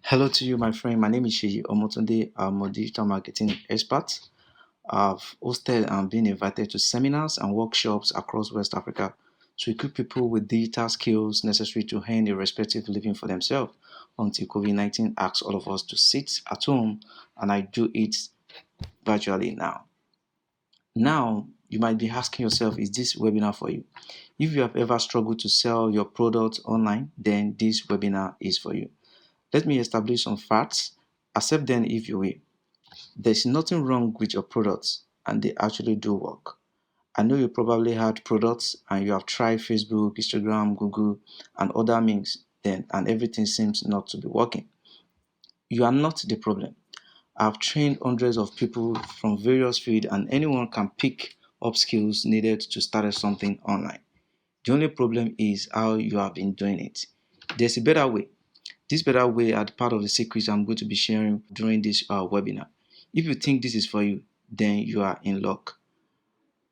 Hello to you, my friend. My name is Sheyi Omotunde. I'm a digital marketing expert. I've hosted and been invited to seminars and workshops across West Africa to equip people with digital skills necessary to earn a respective living for themselves until COVID-19 asks all of us to sit at home, and I do it virtually now. Now, you might be asking yourself, is this webinar for you? If you have ever struggled to sell your product online, then this webinar is for you. Let me establish some facts. Accept them if you will. There's nothing wrong with your products, and they actually do work. I know you probably had products and you have tried Facebook, Instagram, Google, and other means, and everything seems not to be working. You are not the problem. I've trained hundreds of people from various fields, and anyone can pick up skills needed to start something online. The only problem is how you have been doing it. There's a better way. This better way are part of the secrets I'm going to be sharing during this webinar. If you think this is for you, then you are in luck.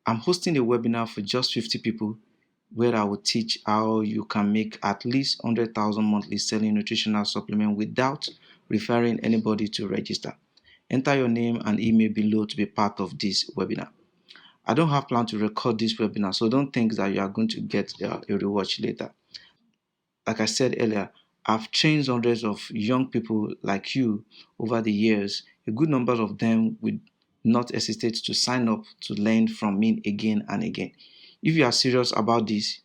I'm hosting a webinar for just 50 people where I will teach how you can make at least 100,000 monthly selling nutritional supplement without referring anybody to register. Enter your name and email below to be part of this webinar. I don't have plan to record this webinar, so don't think that you are going to get a reward later. Like I said earlier, I've trained hundreds of young people like you over the years. A good number of them would not hesitate to sign up to learn from me again and again. If you are serious about this,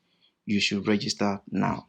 you should register now.